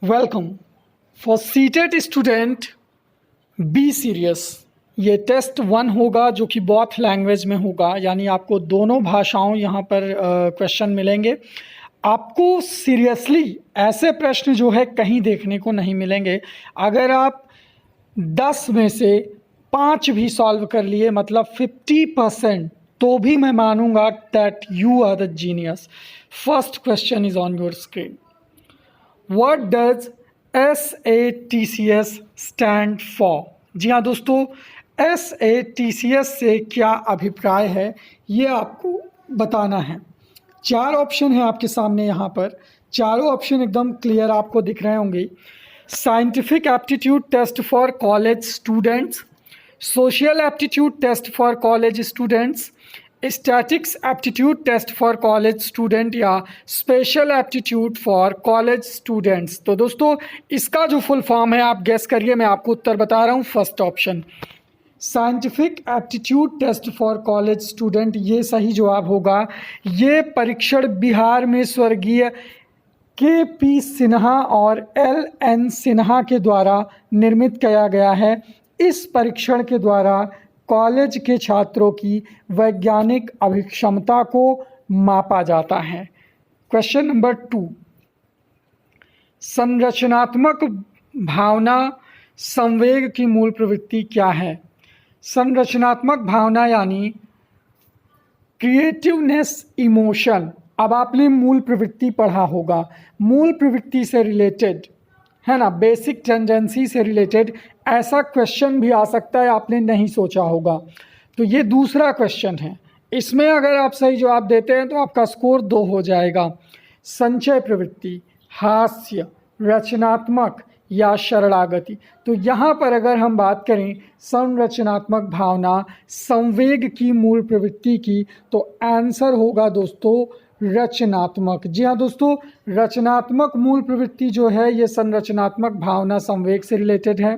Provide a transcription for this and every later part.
Welcome for CTET student. Be serious. ये test 1 होगा जो कि बोथ लैंग्वेज में होगा, यानी आपको दोनों भाषाओं यहाँ पर क्वेश्चन मिलेंगे। आपको सीरियसली ऐसे प्रश्न जो है कहीं देखने को नहीं मिलेंगे। अगर आप 10 में से 5 भी सॉल्व कर लिए, मतलब 50%, तो भी मैं मानूंगा that you are the genius. First question is on your screen. What does SATCS stand for? जी हाँ दोस्तों, SATCS से क्या अभिप्राय है ये आपको बताना है। 4 ऑप्शन है आपके सामने यहाँ पर। चारों ऑप्शन एकदम क्लियर आपको दिख रहे होंगे। Scientific aptitude test for college students, social aptitude test for college students, statics aptitude test for college student या special aptitude for college students. तो दोस्तों इसका जो फुल फॉर्म है आप गेस करिए, मैं आपको उत्तर बता रहा हूँ। First option scientific aptitude test for college student, ये सही जवाब होगा। ये परीक्षण बिहार में स्वर्गीय KP सिन्हा और LN सिन्हा के द्वारा निर्मित किया गया है। इस परीक्षण के द्वारा कॉलेज के छात्रों की वैज्ञानिक अभिक्षमता को मापा जाता है। क्वेश्चन नंबर 2, संरचनात्मक भावना संवेग की मूल प्रवृत्ति क्या है? संरचनात्मक भावना यानी क्रिएटिवनेस इमोशन। अब आपने मूल प्रवृत्ति पढ़ा होगा, मूल प्रवृत्ति से रिलेटेड है ना, बेसिक टेंडेंसी से रिलेटेड ऐसा क्वेश्चन भी आ सकता है, आपने नहीं सोचा होगा। तो ये दूसरा क्वेश्चन है, इसमें अगर आप सही जवाब देते हैं तो आपका स्कोर 2 हो जाएगा। संचय प्रवृत्ति, हास्य, रचनात्मक या शरणागति। तो यहाँ पर अगर हम बात करें संरचनात्मक भावना संवेग की मूल प्रवृत्ति की, तो आंसर होगा दोस्तों रचनात्मक। जी हाँ दोस्तों, रचनात्मक मूल प्रवृत्ति जो है ये संरचनात्मक भावना संवेग से रिलेटेड है।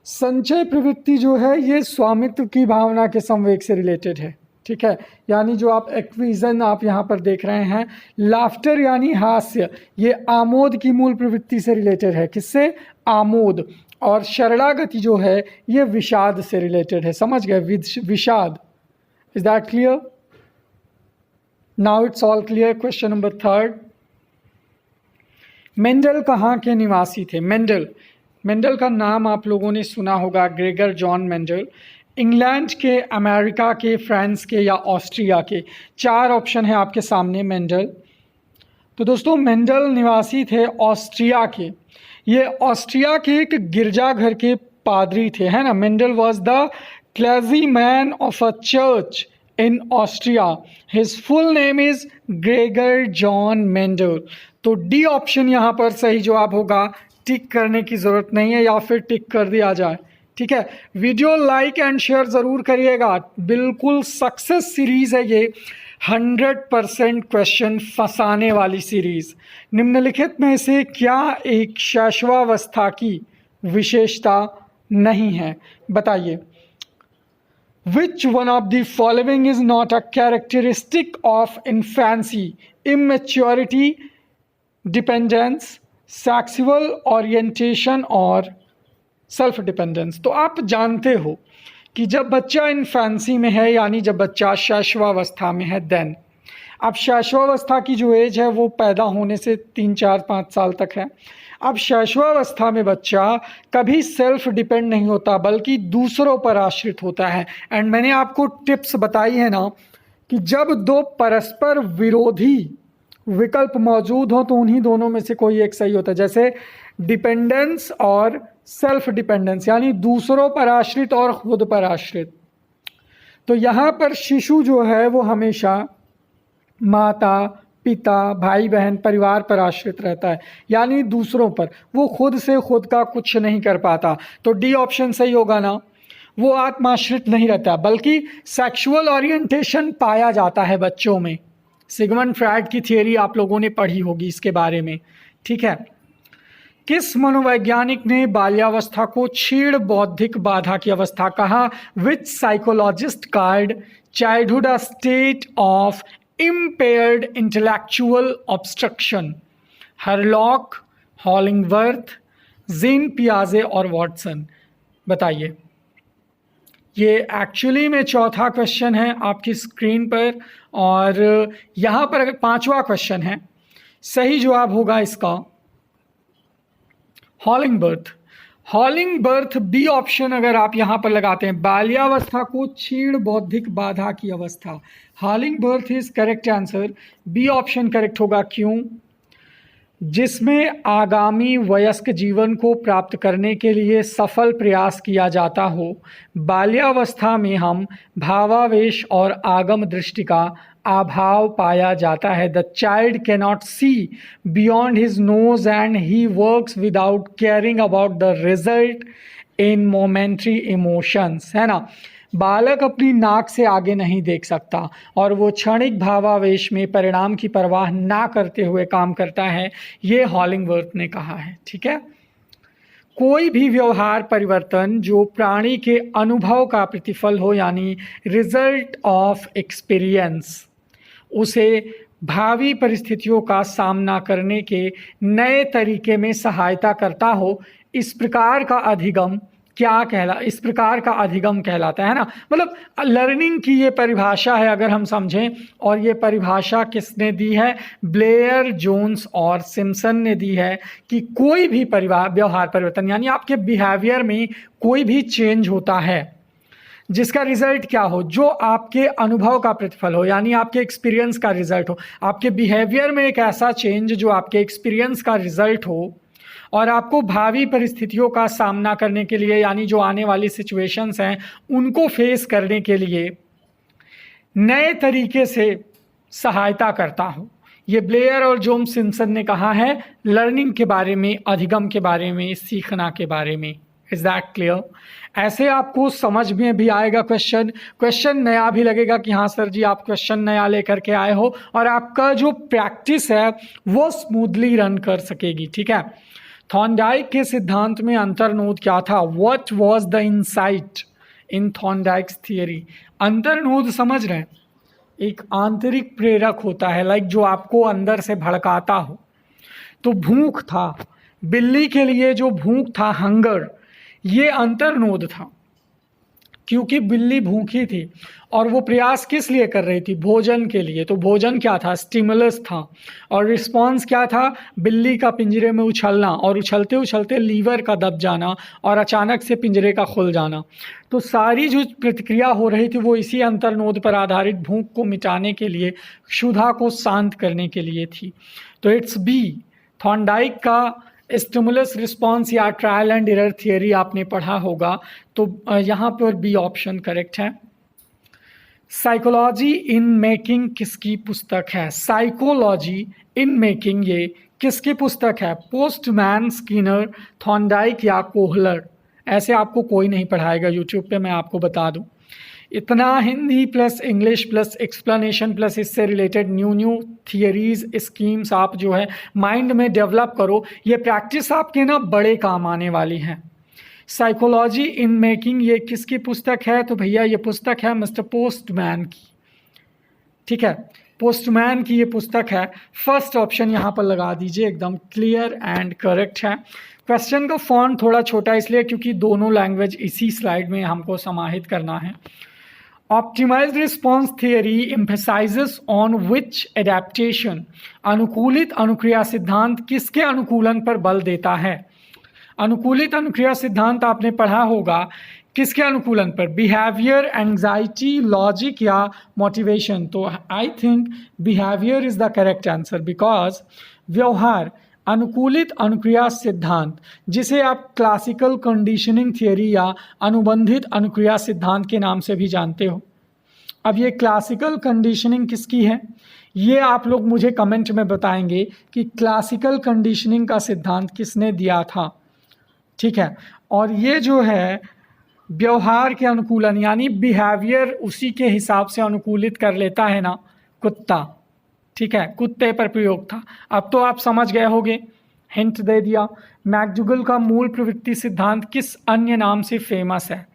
संचय प्रवृत्ति जो है ये स्वामित्व की भावना के संवेग से रिलेटेड है। ठीक है, यानी जो आप एक्विजन आप यहाँ पर देख रहे हैं, लाफ्टर यानी हास्य, ये आमोद की मूल प्रवृत्ति से रिलेटेड है। किससे? आमोद। और शरणागति जो है ये विषाद से रिलेटेड है। समझ गए? विषाद। Is that clear? Now it's all clear. Question number 3, Mendel कहाँ के निवासी थे? मेंडल का नाम आप लोगों ने सुना होगा, ग्रेगर जॉन मेंडल। इंग्लैंड के, अमेरिका के, फ्रांस के या ऑस्ट्रिया के? 4 ऑप्शन है आपके सामने मेंडल। तो दोस्तों मेंडल निवासी थे ऑस्ट्रिया के। ये ऑस्ट्रिया के एक गिरजाघर के पादरी थे, है ना। Mendel was the clergy man of a church in Austria. His full name is Gregor John Mendel. तो डी ऑप्शन यहाँ पर सही जवाब होगा। टिक करने की ज़रूरत नहीं है, या फिर टिक कर दिया जाए। ठीक है, वीडियो लाइक एंड शेयर ज़रूर करिएगा। बिल्कुल सक्सेस सीरीज़ है ये, 100% क्वेश्चन फंसाने वाली सीरीज़। निम्नलिखित में से क्या एक शैशवावस्था की विशेषता नहीं है? बताइए। Which one of the following is not a characteristic of infancy? Immaturity, dependence, sexual orientation और सेल्फ डिपेंडेंस। तो आप जानते हो कि जब बच्चा इन्फेंसी में है, यानी जब बच्चा शैशवावस्था में है, देन अब शैशवावस्था की जो एज है वो पैदा होने से 3, 4, 5 साल तक है। अब शैशवावस्था में बच्चा कभी सेल्फ डिपेंड नहीं होता, बल्कि दूसरों पर आश्रित होता है। एंड मैंने आपको टिप्स बताई है ना कि जब 2 परस्पर विरोधी विकल्प मौजूद हो तो उन्हीं दोनों में से कोई एक सही होता है। जैसे डिपेंडेंस और सेल्फ डिपेंडेंस, यानी दूसरों पर आश्रित और खुद पर आश्रित। तो यहाँ पर शिशु जो है वो हमेशा माता, पिता, भाई बहन, परिवार पर आश्रित रहता है, यानी दूसरों पर। वो खुद से खुद का कुछ नहीं कर पाता। तो डी ऑप्शन सही होगा ना। वो आत्माश्रित नहीं रहता, बल्कि सेक्सुअल ओरिएंटेशन पाया जाता है बच्चों में। सिगमंड फ्रायड की थियरी आप लोगों ने पढ़ी होगी इसके बारे में। ठीक है, किस मनोवैज्ञानिक ने बाल्यावस्था को क्षीण बौद्धिक बाधा की अवस्था कहा? Which psychologist called childhood a state of impaired intellectual obstruction? Hurlock, Hollingworth, Jean पियाजे और वॉटसन। बताइए। ये एक्चुअली में चौथा क्वेश्चन है आपकी स्क्रीन पर, और यहाँ पर अगर पांचवा क्वेश्चन है, सही जवाब होगा इसका हॉलिंगबर्थ। हॉलिंगबर्थ बी ऑप्शन अगर आप यहाँ पर लगाते हैं, बाल्यावस्था को क्षीण बौद्धिक बाधा की अवस्था। Hollingworth is correct answer, B option correct होगा। क्यों? जिसमें आगामी वयस्क जीवन को प्राप्त करने के लिए सफल प्रयास किया जाता हो। बाल्यावस्था में हम भावावेश और आगम दृष्टि का अभाव पाया जाता है। The child cannot see beyond his nose and he works without caring about the result in momentary emotions, है ना। बालक अपनी नाक से आगे नहीं देख सकता और वो क्षणिक भावावेश में परिणाम की परवाह ना करते हुए काम करता है, ये हॉलिंगवर्थ ने कहा है। ठीक है। कोई भी व्यवहार परिवर्तन जो प्राणी के अनुभव का प्रतिफल हो, यानी रिजल्ट ऑफ एक्सपीरियंस, उसे भावी परिस्थितियों का सामना करने के नए तरीके में सहायता करता हो, इस प्रकार का अधिगम इस प्रकार का अधिगम कहलाता है ना। मतलब लर्निंग की ये परिभाषा है अगर हम समझें, और ये परिभाषा किसने दी है? ब्लेयर, जोन्स और सिम्पसन ने दी है कि कोई भी व्यवहार परिवर्तन, यानी आपके बिहेवियर में कोई भी चेंज होता है जिसका रिजल्ट क्या हो, जो आपके अनुभव का प्रतिफल हो, यानी आपके एक्सपीरियंस का रिजल्ट हो। आपके बिहेवियर में एक ऐसा चेंज जो आपके एक्सपीरियंस का रिजल्ट हो और आपको भावी परिस्थितियों का सामना करने के लिए, यानी जो आने वाली सिचुएशंस हैं उनको फेस करने के लिए नए तरीके से सहायता करता हो। ये ब्लेयर और जोन सिम्पसन ने कहा है लर्निंग के बारे में, अधिगम के बारे में, सीखना के बारे में। Is that clear? ऐसे आपको समझ में भी आएगा क्वेश्चन नया भी लगेगा कि हाँ सर जी आप क्वेश्चन नया लेकर के आए हो, और आपका जो प्रैक्टिस है वो स्मूथली रन कर सकेगी। ठीक है। थॉर्नडाइक के सिद्धांत में अंतर्नोद क्या था? What was the insight in Thorndike's theory? अंतर्नोद समझ रहे हैं? एक आंतरिक प्रेरक होता है, लाइक जो आपको अंदर से भड़काता हो। तो भूख था, बिल्ली के लिए जो भूख था, हंगर, ये अंतर्नोद था, क्योंकि बिल्ली भूखी थी और वो प्रयास किस लिए कर रही थी? भोजन के लिए। तो भोजन क्या था? स्टिमुलस था। और रिस्पॉन्स क्या था? बिल्ली का पिंजरे में उछलना, और उछलते उछलते लीवर का दब जाना और अचानक से पिंजरे का खुल जाना। तो सारी जो प्रतिक्रिया हो रही थी वो इसी अंतर्नोद पर आधारित भूख को मिटाने के लिए, क्षुधा को शांत करने के लिए थी। तो इट्स बी, थॉर्नडाइक का स्टिमुलस रिस्पॉन्स या ट्रायल एंड एरर थियरी आपने पढ़ा होगा, तो यहाँ पर बी ऑप्शन करेक्ट है। साइकोलॉजी इन मेकिंग किसकी पुस्तक है? साइकोलॉजी इन मेकिंग ये किसकी पुस्तक है? पोस्टमैन, स्किनर, थॉर्नडाइक या कोहलर? ऐसे आपको कोई नहीं पढ़ाएगा यूट्यूब पे, मैं आपको बता दूं। इतना Hindi plus English plus explanation plus इससे रिलेटेड न्यू थियरीज, स्कीम्स आप जो है माइंड में डेवलप करो, ये प्रैक्टिस आपके ना बड़े काम आने वाली है। साइकोलॉजी इन मेकिंग ये किसकी पुस्तक है? तो भैया ये पुस्तक है मिस्टर पोस्टमैन की। ठीक है, पोस्टमैन की ये पुस्तक है। फर्स्ट ऑप्शन यहाँ पर लगा दीजिए, एकदम क्लियर एंड करेक्ट है। क्वेश्चन का फॉन्ट थोड़ा छोटा इसलिए क्योंकि दोनों लैंग्वेज इसी स्लाइड में हमको समाहित करना है। Optimised response theory emphasises on which adaptation? अनुकूलित अनुक्रिया सिद्धांत किसके अनुकूलन पर बल देता है? अनुकूलित अनुक्रिया सिद्धांत आपने पढ़ा होगा, किसके अनुकूलन पर? बिहेवियर, एंजाइटी, लॉजिक या मोटिवेशन? तो I think behaviour is the correct answer, because व्यवहार अनुकूलित अनुक्रिया सिद्धांत, जिसे आप क्लासिकल कंडीशनिंग थियरी या अनुबंधित अनुक्रिया सिद्धांत के नाम से भी जानते हो। अब ये क्लासिकल कंडीशनिंग किसकी है, ये आप लोग मुझे कमेंट में बताएंगे कि क्लासिकल कंडीशनिंग का सिद्धांत किसने दिया था। ठीक है, और ये जो है व्यवहार के अनुकूलन, यानी बिहेवियर उसी के हिसाब से अनुकूलित कर लेता है ना, कुत्ता। ठीक है, कुत्ते पर प्रयोग था। अब तो आप समझ गए होंगे, हिंट दे दिया। मैकडूगल का मूल प्रवृत्ति सिद्धांत किस अन्य नाम से फेमस है?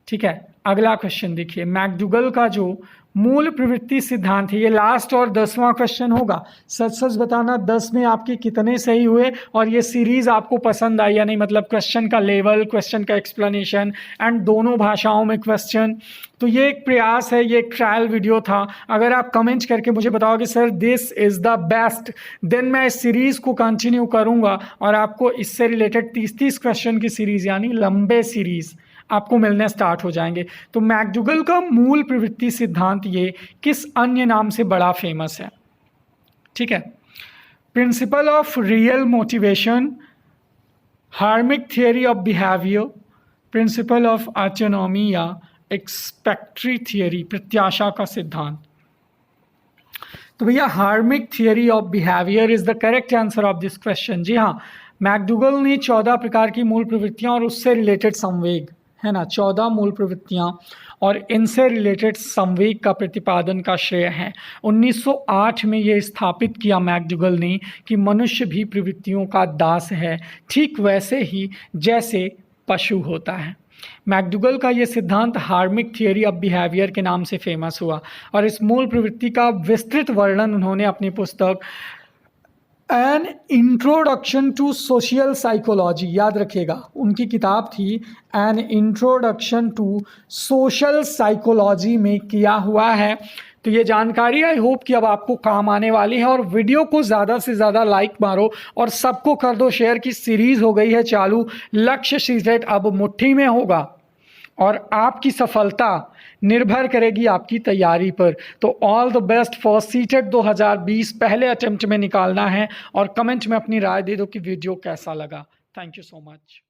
ठीक है, अगला क्वेश्चन देखिए, मैकडूगल का जो मूल प्रवृत्ति सिद्धांत है, ये लास्ट और 10वां क्वेश्चन होगा। सच सच बताना 10 में आपके कितने सही हुए और ये सीरीज आपको पसंद आई या नहीं, मतलब क्वेश्चन का लेवल, क्वेश्चन का एक्सप्लेनेशन एंड दोनों भाषाओं में क्वेश्चन। तो ये एक प्रयास है, ये एक ट्रायल वीडियो था। अगर आप कमेंट करके मुझे बताओगे sir this is the best, देन मैं इस सीरीज़ को कंटिन्यू करूँगा और आपको इससे रिलेटेड 30-30 क्वेश्चन की सीरीज़ यानी लंबे सीरीज़ आपको मिलने स्टार्ट हो जाएंगे। तो मैकडूगल का मूल प्रवृत्ति सिद्धांत ये किस अन्य नाम से बड़ा फेमस है? ठीक है, principle of real motivation, hormic theory of behaviour, principle of autonomy या एक्सपेक्टरी थियरी, प्रत्याशा का सिद्धांत। तो भैया hormic theory of behaviour is the correct answer of this question. जी हाँ, मैकडूगल ने 14 प्रकार की मूल प्रवृत्तियां और उससे रिलेटेड संवेग, है ना, 14 मूल प्रवृत्तियां और इनसे रिलेटेड संवेग का प्रतिपादन का श्रेय है। 1908 में ये स्थापित किया मैकडूगल ने कि मनुष्य भी प्रवृत्तियों का दास है, ठीक वैसे ही जैसे पशु होता है। मैकडूगल का ये सिद्धांत हार्मिक थियरी ऑफ बिहेवियर के नाम से फेमस हुआ और इस मूल प्रवृत्ति का विस्तृत वर्णन उन्होंने अपनी पुस्तक an introduction to social psychology, याद रखिएगा उनकी किताब थी an introduction to social psychology में किया हुआ है। तो ये जानकारी आई होप कि अब आपको काम आने वाली है और वीडियो को ज़्यादा से ज़्यादा लाइक मारो और सबको कर दो शेयर की सीरीज़ हो गई है चालू। लक्ष्य सीटेट अब मुट्ठी में होगा और आपकी सफलता निर्भर करेगी आपकी तैयारी पर। तो all the best for CTET 2020, पहले अटेम्प्ट में निकालना है और कमेंट में अपनी राय दे दो कि वीडियो कैसा लगा। Thank you so much.